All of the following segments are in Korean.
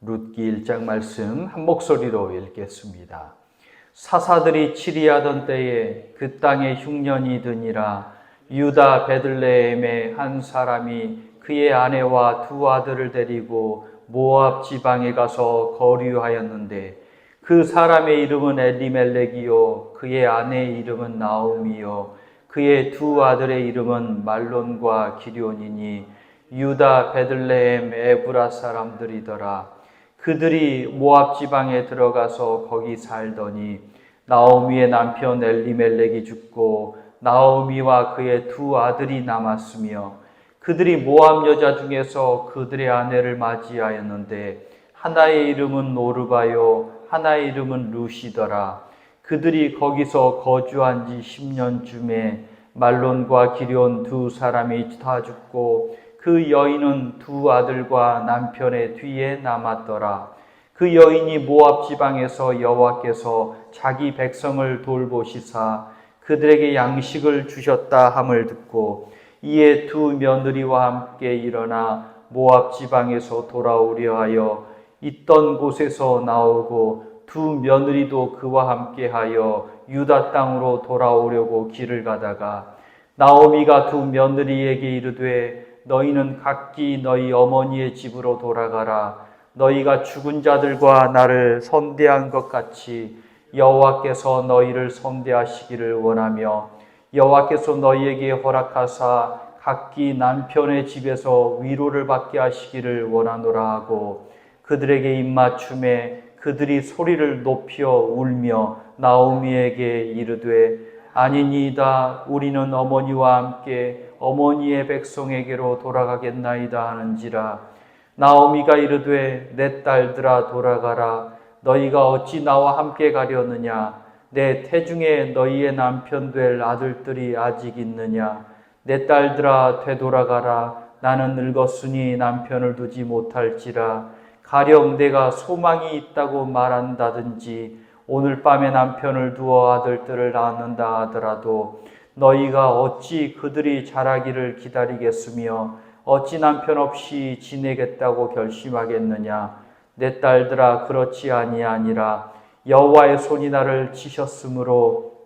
룻기 1장 말씀 한 목소리로 읽겠습니다. 사사들이 치리하던 때에 그 땅에 흉년이 드니라. 유다 베들레헴의 한 사람이 그의 아내와 두 아들을 데리고 모압 지방에 가서 거류하였는데 그 사람의 이름은 엘리멜렉이요 그의 아내의 이름은 나오미요 그의 두 아들의 이름은 말론과 기럯이니 유다 베들레헴 에브라 사람들이더라. 그들이 모압 지방에 들어가서 거기 살더니 나오미의 남편 엘리멜렉이 죽고 나오미와 그의 두 아들이 남았으며 그들이 모압 여자 중에서 그들의 아내를 맞이하였는데 하나의 이름은 오르바요 하나의 이름은 룻이더라. 그들이 거기서 거주한 지 10년쯤에 말론과 기럯 두 사람이 다 죽고 그 여인은 두 아들과 남편의 뒤에 남았더라. 그 여인이 모압 지방에서 여호와께서 자기 백성을 돌보시사 그들에게 양식을 주셨다 함을 듣고 이에 두 며느리와 함께 일어나 모압 지방에서 돌아오려 하여 있던 곳에서 나오고 두 며느리도 그와 함께하여 유다 땅으로 돌아오려고 길을 가다가 나오미가 두 며느리에게 이르되 너희는 각기 너희 어머니의 집으로 돌아가라. 너희가 죽은 자들과 나를 선대한 것 같이 여호와께서 너희를 선대하시기를 원하며 여호와께서 너희에게 허락하사 각기 남편의 집에서 위로를 받게 하시기를 원하노라 하고 그들에게 입맞춤에 그들이 소리를 높여 울며 나오미에게 이르되 아니니이다 우리는 어머니와 함께 어머니의 백성에게로 돌아가겠나이다 하는지라. 나오미가 이르되 내 딸들아 돌아가라. 너희가 어찌 나와 함께 가려느냐. 내 태중에 너희의 남편 될 아들들이 아직 있느냐. 내 딸들아 되돌아가라. 나는 늙었으니 남편을 두지 못할지라. 가령 내가 소망이 있다고 말한다든지 오늘 밤에 남편을 두어 아들들을 낳는다 하더라도 너희가 어찌 그들이 자라기를 기다리겠으며 어찌 남편 없이 지내겠다고 결심하겠느냐. 내 딸들아 그렇지 아니하니라. 여호와의 손이 나를 치셨으므로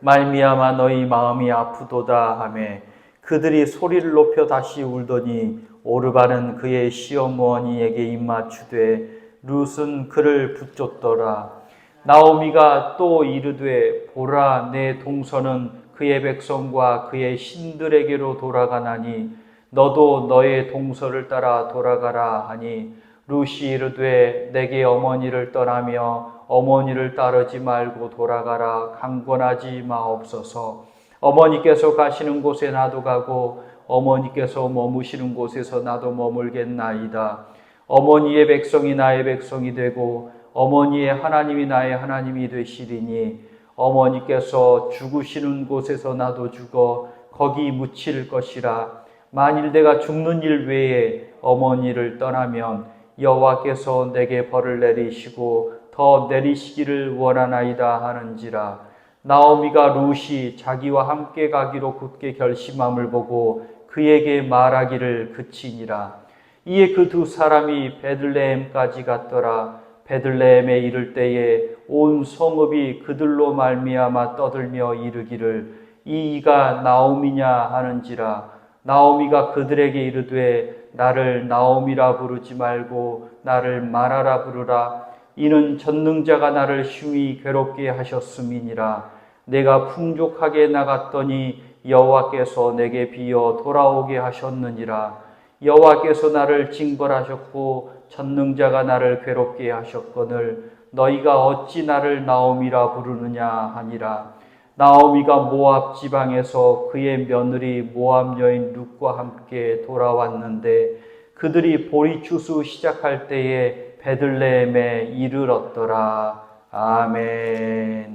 말미암아 너희 마음이 아프도다 하매 그들이 소리를 높여 다시 울더니 오르바는 그의 시어머니에게 입맞추되 룻은 그를 붙잡더라. 나오미가 또 이르되 보라 내 동서는 그의 백성과 그의 신들에게로 돌아가나니 너도 너의 동서를 따라 돌아가라 하니 룻이 이르되 내게 어머니를 떠나며 어머니를 따르지 말고 돌아가라. 강권하지 마옵소서. 어머니께서 가시는 곳에 나도 가고 어머니께서 머무시는 곳에서 나도 머물겠나이다. 어머니의 백성이 나의 백성이 되고 어머니의 하나님이 나의 하나님이 되시리니 어머니께서 죽으시는 곳에서 나도 죽어 거기 묻힐 것이라. 만일 내가 죽는 일 외에 어머니를 떠나면 여호와께서 내게 벌을 내리시고 더 내리시기를 원하나이다 하는지라. 나오미가 룻이 자기와 함께 가기로 굳게 결심함을 보고 그에게 말하기를 그치니라. 이에 그 두 사람이 베들레헴까지 갔더라. 베들레헴에 이를 때에 온 성읍이 그들로 말미암아 떠들며 이르기를 이가 나오미냐 하는지라. 나오미가 그들에게 이르되 나를 나오미라 부르지 말고 나를 마라라 부르라. 이는 전능자가 나를 심히 괴롭게 하셨음이니라. 내가 풍족하게 나갔더니 여호와께서 내게 비어 돌아오게 하셨느니라. 여호와께서 나를 징벌하셨고 전능자가 나를 괴롭게 하셨거늘 너희가 어찌 나를 나오미라 부르느냐 하니라. 나오미가 모압 지방에서 그의 며느리 모압 여인 룻과 함께 돌아왔는데 그들이 보리추수 시작할 때에 베들레헴에 이르렀더라. 아멘.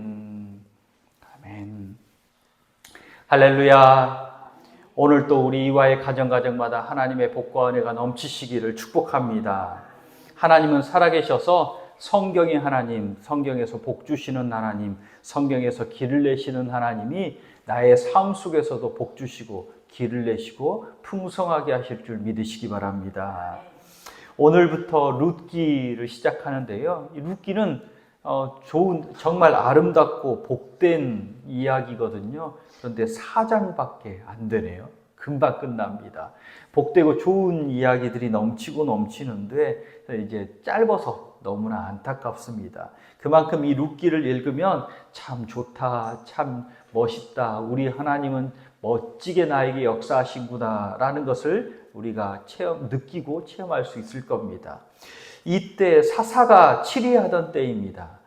아멘. 할렐루야. 오늘 또 우리 이와의 가정마다 하나님의 복과 은혜가 넘치시기를 축복합니다. 하나님은 살아계셔서 성경의 하나님, 성경에서 복 주시는 하나님, 성경에서 길을 내시는 하나님이 나의 삶 속에서도 복 주시고 길을 내시고 풍성하게 하실 줄 믿으시기 바랍니다. 오늘부터 룻기를 시작하는데요. 이 룻기는 정말 아름답고 복된 이야기거든요. 그런데 4장밖에 안 되네요. 금방 끝납니다. 복되고 좋은 이야기들이 넘치고 넘치는데 이제 짧아서 너무나 안타깝습니다. 그만큼 이 룻기를 읽으면 참 좋다, 참 멋있다, 우리 하나님은 멋지게 나에게 역사하신구나 라는 것을 우리가 느끼고 체험할 수 있을 겁니다. 이때 사사가 치리하던 때입니다.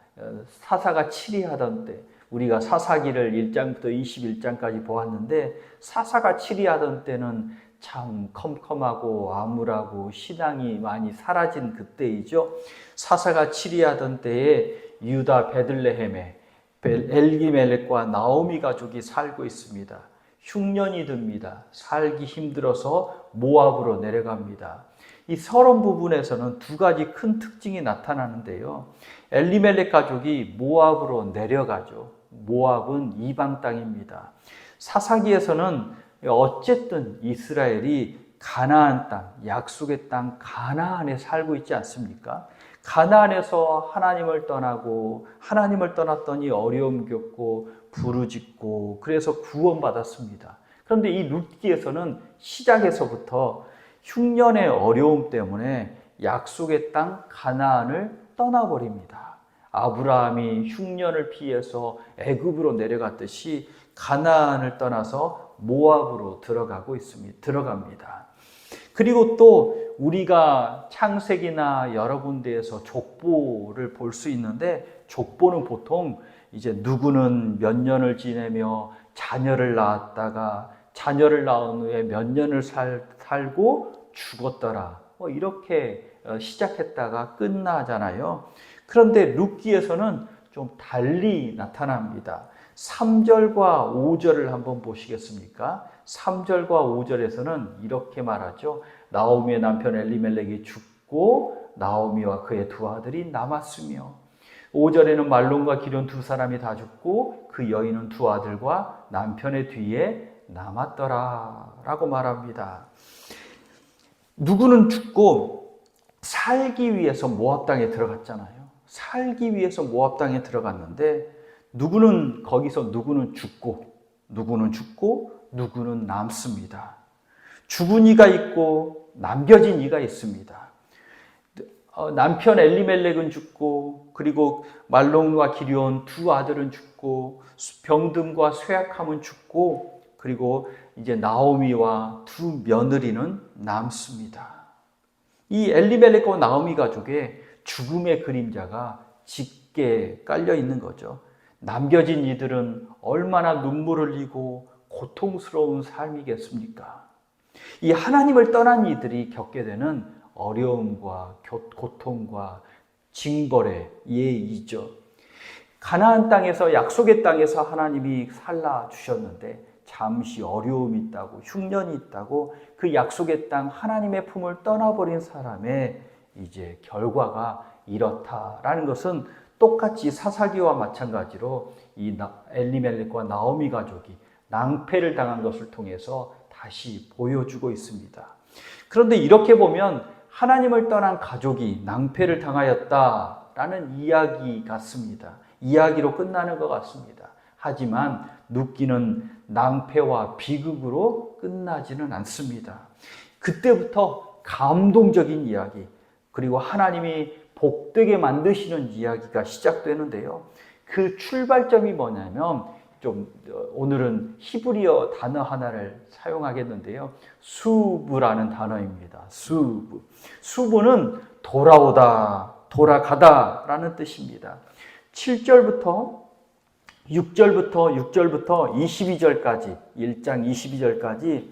사사가 치리하던 때, 우리가 사사기를 1장부터 21장까지 보았는데 사사가 치리하던 때는 참 컴컴하고 암울하고 신앙이 많이 사라진 그때이죠. 사사가 치리하던 때에 유다 베들레헴에 엘리멜렉과 나오미 가족이 살고 있습니다. 흉년이 듭니다. 살기 힘들어서 모압으로 내려갑니다. 이 서론 부분에서는 두 가지 큰 특징이 나타나는데요. 엘리멜렉 가족이 모압으로 내려가죠. 모압은 이방 땅입니다. 사사기에서는 어쨌든 이스라엘이 가나안 땅, 약속의 땅 가나안에 살고 있지 않습니까? 가나안에서 하나님을 떠나고 하나님을 떠났더니 어려움 겪고 부르짖고 그래서 구원받았습니다. 그런데 이 룻기에서는 시작에서부터 흉년의 어려움 때문에 약속의 땅 가나안을 떠나버립니다. 아브라함이 흉년을 피해서 애굽으로 내려갔듯이 가나안을 떠나서 모압으로 들어갑니다. 그리고 또 우리가 창세기나 여러 군데에서 족보를 볼 수 있는데 족보는 보통 이제 누구는 몇 년을 지내며 자녀를 낳았다가 자녀를 낳은 후에 몇 년을 살고 죽었더라. 이렇게 시작했다가 끝나잖아요. 그런데 룻기에서는 좀 달리 나타납니다. 3절과 5절을 한번 보시겠습니까? 3절과 5절에서는 이렇게 말하죠. 나오미의 남편 엘리멜렉이 죽고 나오미와 그의 두 아들이 남았으며 5절에는 말론과 기럨 두 사람이 다 죽고 그 여인은 두 아들과 남편의 뒤에 남았더라 라고 말합니다. 누구는 죽고 살기 위해서 모압 땅에 들어갔잖아요. 살기 위해서 모압 땅에 들어갔는데 누구는 죽고 누구는 남습니다. 죽은 이가 있고 남겨진 이가 있습니다. 남편 엘리멜렉은 죽고 그리고 말론과 기럨 두 아들은 죽고 병듦과 쇠약함은 죽고 그리고 이제 나오미와 두 며느리는 남습니다. 이 엘리멜렉과 나오미 가족의 죽음의 그림자가 짙게 깔려 있는 거죠. 남겨진 이들은 얼마나 눈물 흘리고 고통스러운 삶이겠습니까? 이 하나님을 떠난 이들이 겪게 되는 어려움과 고통과 징벌의 예이죠. 가나안 땅에서 약속의 땅에서 하나님이 살라주셨는데 잠시 어려움이 있다고 흉년이 있다고 그 약속의 땅 하나님의 품을 떠나버린 사람의 이제 결과가 이렇다라는 것은 똑같이 사사기와 마찬가지로 이 엘리멜렉과 나오미 가족이 낭패를 당한 것을 통해서 다시 보여주고 있습니다. 그런데 이렇게 보면 하나님을 떠난 가족이 낭패를 당하였다라는 이야기 같습니다. 이야기로 끝나는 것 같습니다. 하지만 룻기는 낭패와 비극으로 끝나지는 않습니다. 그때부터 감동적인 이야기, 그리고 하나님이 복되게 만드시는 이야기가 시작되는데요. 그 출발점이 뭐냐면 오늘은 히브리어 단어 하나를 사용하겠는데요. 수브라는 단어입니다. 수브는 돌아오다, 돌아가다 라는 뜻입니다. 7절부터 6절부터 22절까지 1장 22절까지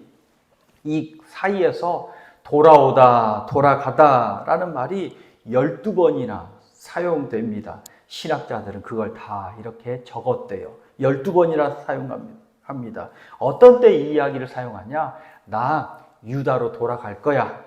이 사이에서 돌아오다, 돌아가다 라는 말이 12번이나 사용됩니다. 신학자들은 그걸 다 이렇게 적었대요. 12번이나 사용합니다. 어떤 때 이 이야기를 사용하냐? 나 유다로 돌아갈 거야.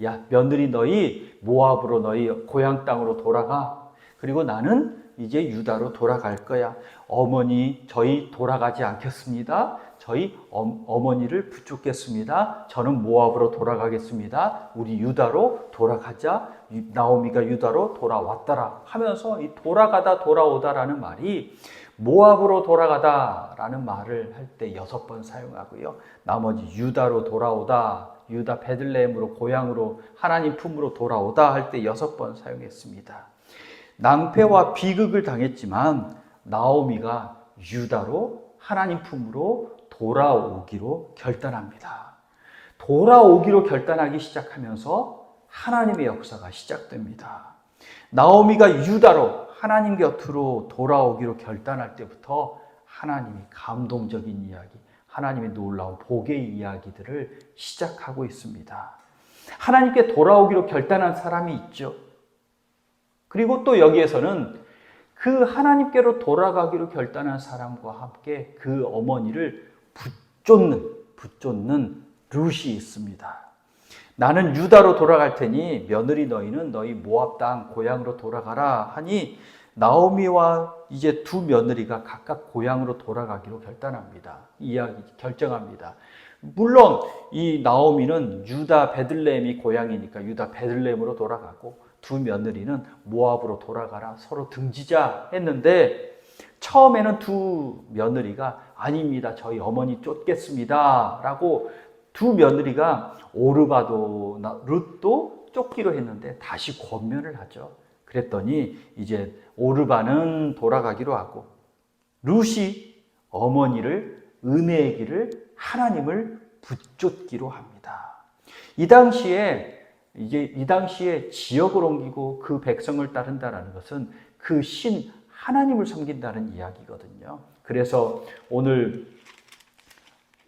야, 며느리 너희 모압으로 너희 고향 땅으로 돌아가. 그리고 나는 이제 유다로 돌아갈 거야. 어머니 저희 돌아가지 않겠습니다. 저희 어머니를 붙잡겠습니다. 저는 모압으로 돌아가겠습니다. 우리 유다로 돌아가자. 나오미가 유다로 돌아왔더라 하면서 이 돌아가다 돌아오다라는 말이 모압으로 돌아가다라는 말을 할 때 6번 사용하고요. 나머지 유다로 돌아오다, 유다 베들레헴으로 고향으로 하나님 품으로 돌아오다 할 때 6번 사용했습니다. 낭패와 비극을 당했지만 나오미가 유다로 하나님 품으로 돌아오기로 결단합니다. 돌아오기로 결단하기 시작하면서 하나님의 역사가 시작됩니다. 나오미가 유다로 하나님 곁으로 돌아오기로 결단할 때부터 하나님이 감동적인 이야기, 하나님의 놀라운 복의 이야기들을 시작하고 있습니다. 하나님께 돌아오기로 결단한 사람이 있죠. 그리고 또 여기에서는 그 하나님께로 돌아가기로 결단한 사람과 함께 그 어머니를 붙쫓는 룻이 있습니다. 나는 유다로 돌아갈 테니 며느리 너희는 너희 모압 땅 고향으로 돌아가라 하니 나오미와 이제 두 며느리가 각각 고향으로 돌아가기로 결정합니다. 물론 이 나오미는 유다 베들레헴이 고향이니까 유다 베들레헴으로 돌아가고 두 며느리는 모압으로 돌아가라 서로 등지자 했는데 처음에는 두 며느리가 아닙니다. 저희 어머니 쫓겠습니다 라고 두 며느리가 오르바도 룻도 쫓기로 했는데 다시 권면을 하죠. 그랬더니 이제 오르바는 돌아가기로 하고 룻이 어머니를 은혜의 길을 하나님을 붙쫓기로 합니다. 이 당시에 지역을 옮기고 그 백성을 따른다는 것은 그 신 하나님을 섬긴다는 이야기거든요. 그래서 오늘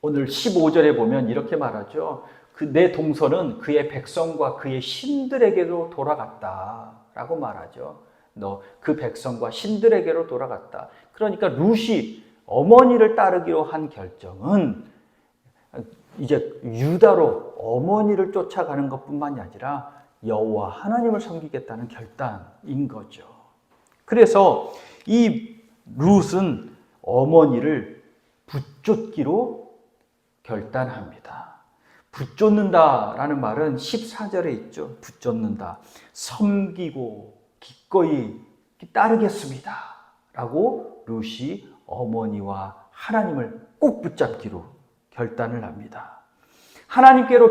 15절에 보면 이렇게 말하죠. 내 동서는 그의 백성과 그의 신들에게로 돌아갔다라고 말하죠. 그 백성과 신들에게로 돌아갔다. 그러니까 룻이 어머니를 따르기로 한 결정은 이제 유다로 어머니를 쫓아가는 것뿐만이 아니라 여호와 하나님을 섬기겠다는 결단인 거죠. 그래서 이 룻은 어머니를 붙쫓기로 결단합니다. 붙쫓는다라는 말은 14절에 있죠. 붙쫓는다. 섬기고 기꺼이 따르겠습니다. 라고 룻이 어머니와 하나님을 꼭 붙잡기로 결단을 합니다. 하나님께로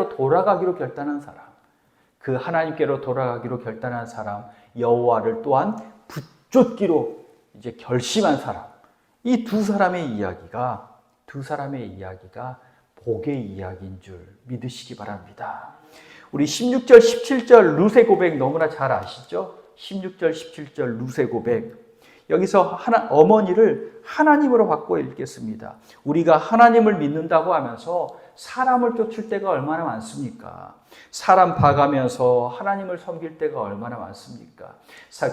돌아가기로 결단한 사람, 그 하나님께로 돌아가기로 결단한 사람, 여호와를 또한 붙쫓기로 이제 결심한 사람, 이 두 사람의 이야기가 복의 이야기인 줄 믿으시기 바랍니다. 우리 16절, 17절 룻의 고백 너무나 잘 아시죠? 16절, 17절 룻의 고백. 여기서 어머니를 하나님으로 바꿔 읽겠습니다. 우리가 하나님을 믿는다고 하면서 사람을 쫓을 때가 얼마나 많습니까? 사람 봐가면서 하나님을 섬길 때가 얼마나 많습니까?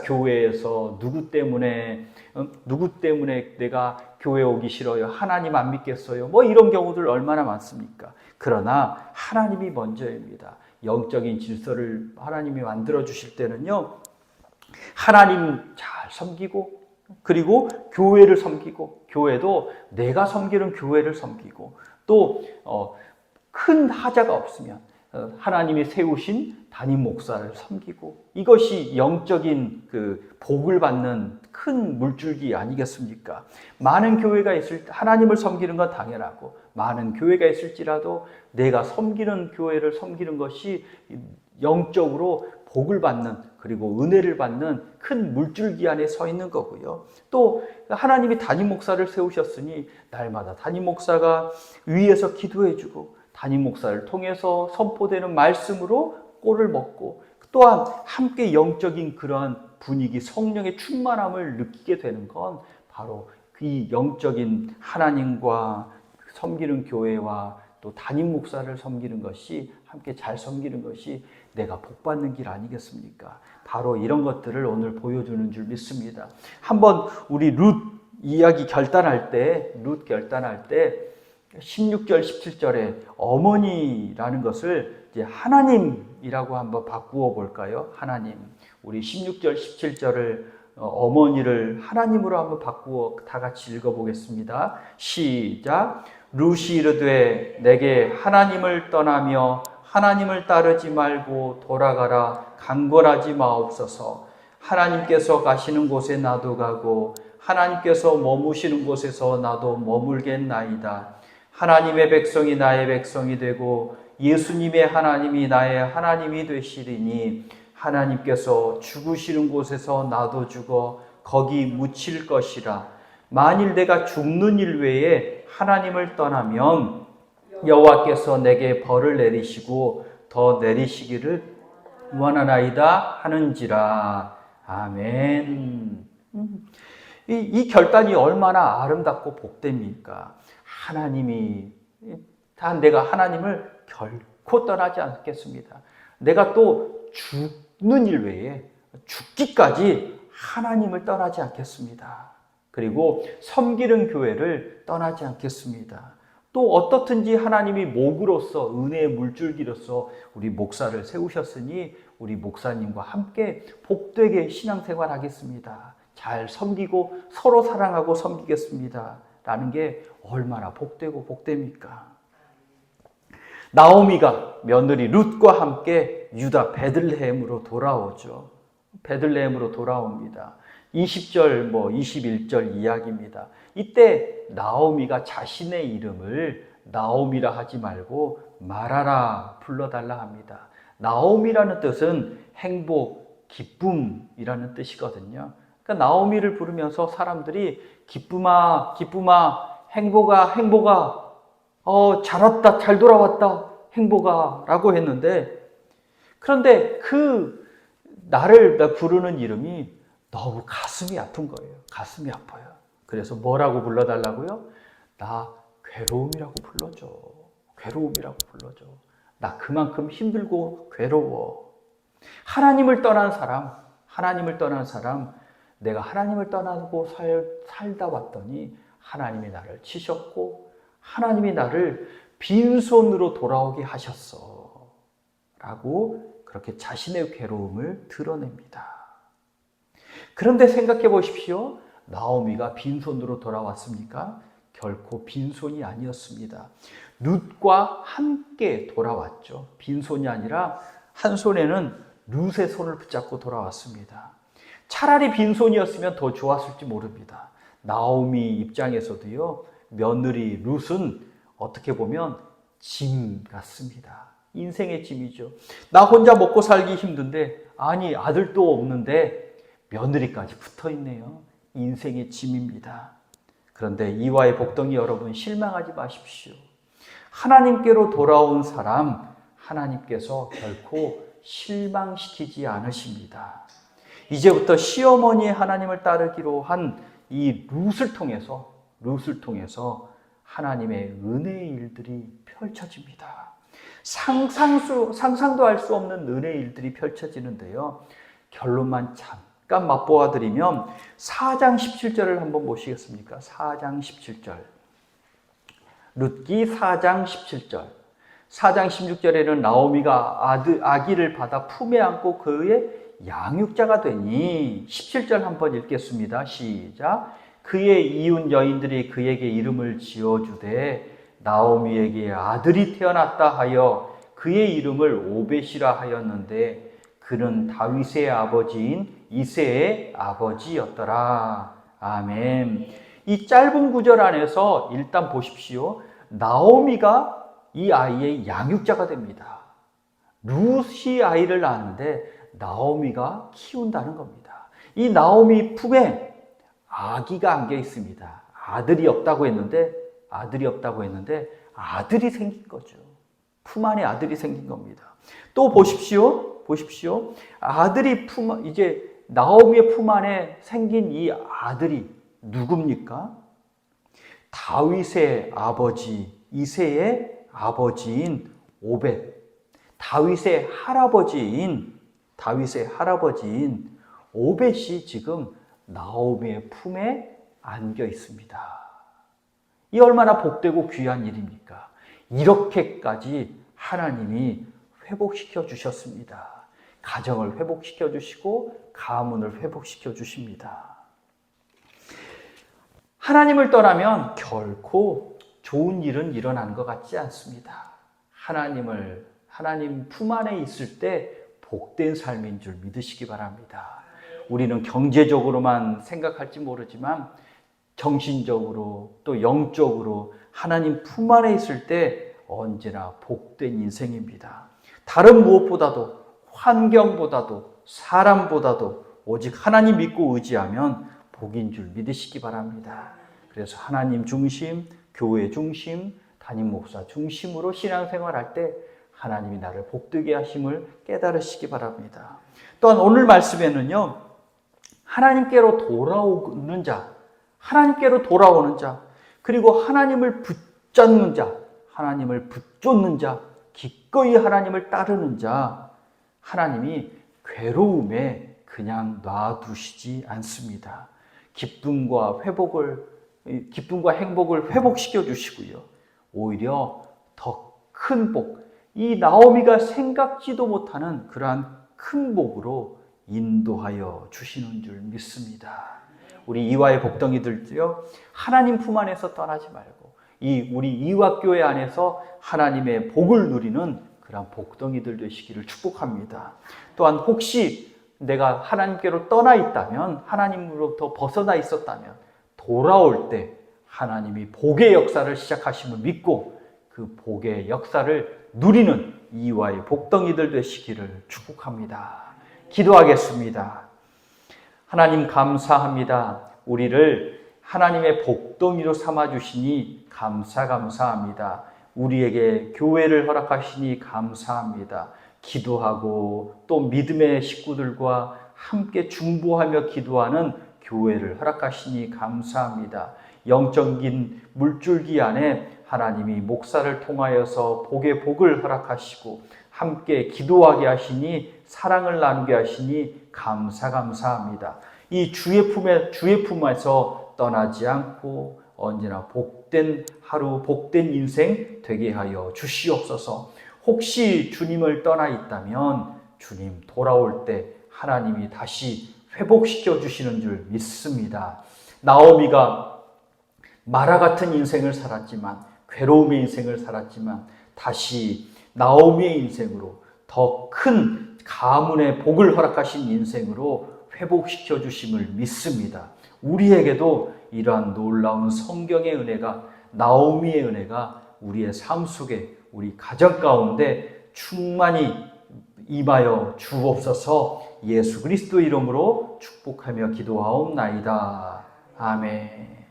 교회에서 누구 때문에 내가 교회 오기 싫어요? 하나님 안 믿겠어요? 이런 경우들 얼마나 많습니까? 그러나 하나님이 먼저입니다. 영적인 질서를 하나님이 만들어 주실 때는요, 하나님 잘 섬기고, 그리고 교회를 섬기고, 교회도 내가 섬기는 교회를 섬기고, 또 큰 하자가 없으면 하나님이 세우신 담임 목사를 섬기고, 이것이 영적인 그 복을 받는 큰 물줄기 아니겠습니까? 많은 교회가 하나님을 섬기는 건 당연하고, 많은 교회가 있을지라도 내가 섬기는 교회를 섬기는 것이 영적으로 복을 받는, 그리고 은혜를 받는 큰 물줄기 안에 서 있는 거고요. 또 하나님이 담임 목사를 세우셨으니 날마다 담임 목사가 위에서 기도해주고, 담임 목사를 통해서 선포되는 말씀으로 꼴을 먹고, 또한 함께 영적인 그러한 분위기, 성령의 충만함을 느끼게 되는 건 바로 이 영적인 하나님과 섬기는 교회와 또 담임 목사를 섬기는 것이, 함께 잘 섬기는 것이 내가 복받는 길 아니겠습니까? 바로 이런 것들을 오늘 보여주는 줄 믿습니다. 한번 우리 룻 결단할 때 16절, 17절에 어머니라는 것을 이제 하나님이라고 한번 바꾸어 볼까요? 하나님. 우리 16절, 17절을 어머니를 하나님으로 한번 바꾸어 다 같이 읽어보겠습니다. 시작. 룻이 이르되 내게 하나님을 떠나며 하나님을 따르지 말고 돌아가라 강권하지 마옵소서. 하나님께서 가시는 곳에 나도 가고 하나님께서 머무시는 곳에서 나도 머물겠나이다. 하나님의 백성이 나의 백성이 되고 예수님의 하나님이 나의 하나님이 되시리니 하나님께서 죽으시는 곳에서 나도 죽어 거기 묻힐 것이라. 만일 내가 죽는 일 외에 하나님을 떠나면 여호와께서 내게 벌을 내리시고 더 내리시기를 원하나이다 하는지라. 아멘. 이 결단이 얼마나 아름답고 복됩니까? 하나님이 내가 하나님을 결코 떠나지 않겠습니다. 내가 또 죽는 일 외에 죽기까지 하나님을 떠나지 않겠습니다. 그리고 섬기는 교회를 떠나지 않겠습니다. 또 어떻든지 하나님이 목으로서 은혜의 물줄기로서 우리 목사를 세우셨으니 우리 목사님과 함께 복되게 신앙생활 하겠습니다. 잘 섬기고 서로 사랑하고 섬기겠습니다. 라는 게 얼마나 복되고 복됩니까? 나오미가 며느리 룻과 함께 유다 베들레헴으로 돌아오죠. 베들레헴으로 돌아옵니다. 20절 21절 이야기입니다. 이때 나오미가 자신의 이름을 나오미라 하지 말고 마라라 불러달라 합니다. 나오미라는 뜻은 행복, 기쁨이라는 뜻이거든요. 그러니까 나오미를 부르면서 사람들이 기쁨아, 기쁨아, 행복아, 행복아, 잘 왔다, 잘 돌아왔다, 행복아 라고 했는데, 그런데 그 나를 부르는 이름이 너무 가슴이 아픈 거예요. 가슴이 아파요. 그래서 뭐라고 불러달라고요? 나 괴로움이라고 불러줘. 괴로움이라고 불러줘. 나 그만큼 힘들고 괴로워. 하나님을 떠난 사람, 내가 하나님을 떠나고 살다 왔더니 하나님이 나를 치셨고 하나님이 나를 빈손으로 돌아오게 하셨어. 라고 그렇게 자신의 괴로움을 드러냅니다. 그런데 생각해 보십시오. 나오미가 빈손으로 돌아왔습니까? 결코 빈손이 아니었습니다. 룻과 함께 돌아왔죠. 빈손이 아니라 한 손에는 룻의 손을 붙잡고 돌아왔습니다. 차라리 빈손이었으면 더 좋았을지 모릅니다. 나오미 입장에서도요, 며느리 룻은 어떻게 보면 짐 같습니다. 인생의 짐이죠. 나 혼자 먹고 살기 힘든데, 아니 아들도 없는데 며느리까지 붙어 있네요. 인생의 짐입니다. 그런데 이와의 복덩이 여러분, 실망하지 마십시오. 하나님께로 돌아온 사람, 하나님께서 결코 실망시키지 않으십니다. 이제부터 시어머니의 하나님을 따르기로 한 이 룻을 통해서 하나님의 은혜의 일들이 펼쳐집니다. 상상도 할 수 없는 은혜의 일들이 펼쳐지는데요. 결론만 잠깐 맛보아드리면 4장 17절을 한번 보시겠습니까? 4장 17절. 룻기 4장 17절. 4장 16절에는 나오미가 아기를 받아 품에 안고 그의 양육자가 되니 17절 한번 읽겠습니다. 시작. 그의 이웃 여인들이 그에게 이름을 지어주되 나오미에게 아들이 태어났다 하여 그의 이름을 오벳이라 하였는데 그는 다윗의 아버지인 이새의 아버지였더라. 아멘. 이 짧은 구절 안에서 일단 보십시오. 나오미가 이 아이의 양육자가 됩니다. 룻이 아이를 낳았는데 나오미가 키운다는 겁니다. 이 나오미 품에 아기가 안겨 있습니다. 아들이 없다고 했는데 아들이 생긴 거죠. 품 안에 아들이 생긴 겁니다. 또 보십시오. 이제 나오미의 품 안에 생긴 이 아들이 누굽니까? 다윗의 아버지 이새의 아버지인 오벳, 다윗의 할아버지인 오벳이 지금 나오미의 품에 안겨 있습니다. 이 얼마나 복되고 귀한 일입니까? 이렇게까지 하나님이 회복시켜 주셨습니다. 가정을 회복시켜 주시고 가문을 회복시켜 주십니다. 하나님을 떠나면 결코 좋은 일은 일어나는 것 같지 않습니다. 하나님 품 안에 있을 때 복된 삶인 줄 믿으시기 바랍니다. 우리는 경제적으로만 생각할지 모르지만 정신적으로 또 영적으로 하나님 품 안에 있을 때 언제나 복된 인생입니다. 다른 무엇보다도 환경보다도 사람보다도 오직 하나님 믿고 의지하면 복인 줄 믿으시기 바랍니다. 그래서 하나님 중심, 교회 중심, 담임 목사 중심으로 신앙생활할 때 하나님이 나를 복되게 하심을 깨달으시기 바랍니다. 또한 오늘 말씀에는요, 하나님께로 돌아오는 자, 하나님께로 돌아오는 자, 그리고 하나님을 붙잡는 자, 하나님을 붙쫓는 자, 기꺼이 하나님을 따르는 자, 하나님이 괴로움에 그냥 놔두시지 않습니다. 기쁨과 행복을 회복시켜 주시고요. 오히려 더 큰 복, 이 나오미가 생각지도 못하는 그러한 큰 복으로 인도하여 주시는 줄 믿습니다. 우리 이화의 복덩이들도요, 하나님 품 안에서 떠나지 말고 우리 이화교회 안에서 하나님의 복을 누리는 그런 복덩이들 되시기를 축복합니다. 또한 혹시 내가 하나님께로 떠나 있다면, 하나님으로부터 벗어나 있었다면 돌아올 때 하나님이 복의 역사를 시작하심을 믿고 그 복의 역사를 누리는 이화의 복덩이들 되시기를 축복합니다. 기도하겠습니다. 하나님 감사합니다. 우리를 하나님의 복덩이로 삼아주시니 감사합니다. 우리에게 교회를 허락하시니 감사합니다. 기도하고 또 믿음의 식구들과 함께 중보하며 기도하는 교회를 허락하시니 감사합니다. 영적인 물줄기 안에 하나님이 목사를 통하여서 복의 복을 허락하시고 함께 기도하게 하시니, 사랑을 나누게 하시니 감사합니다. 이 주의 품에서 떠나지 않고 언제나 복된 하루, 복된 인생 되게 하여 주시옵소서. 혹시 주님을 떠나 있다면 주님 돌아올 때 하나님이 다시 회복시켜 주시는 줄 믿습니다. 나오미가 마라 같은 인생을 살았지만, 괴로움의 인생을 살았지만 다시 나오미의 인생으로 더 큰 가문의 복을 허락하신 인생으로 회복시켜 주심을 믿습니다. 우리에게도 이러한 놀라운 성경의 은혜가, 나오미의 은혜가 우리의 삶 속에, 우리 가정 가운데 충만히 임하여 주옵소서. 예수 그리스도 이름으로 축복하며 기도하옵나이다. 아멘.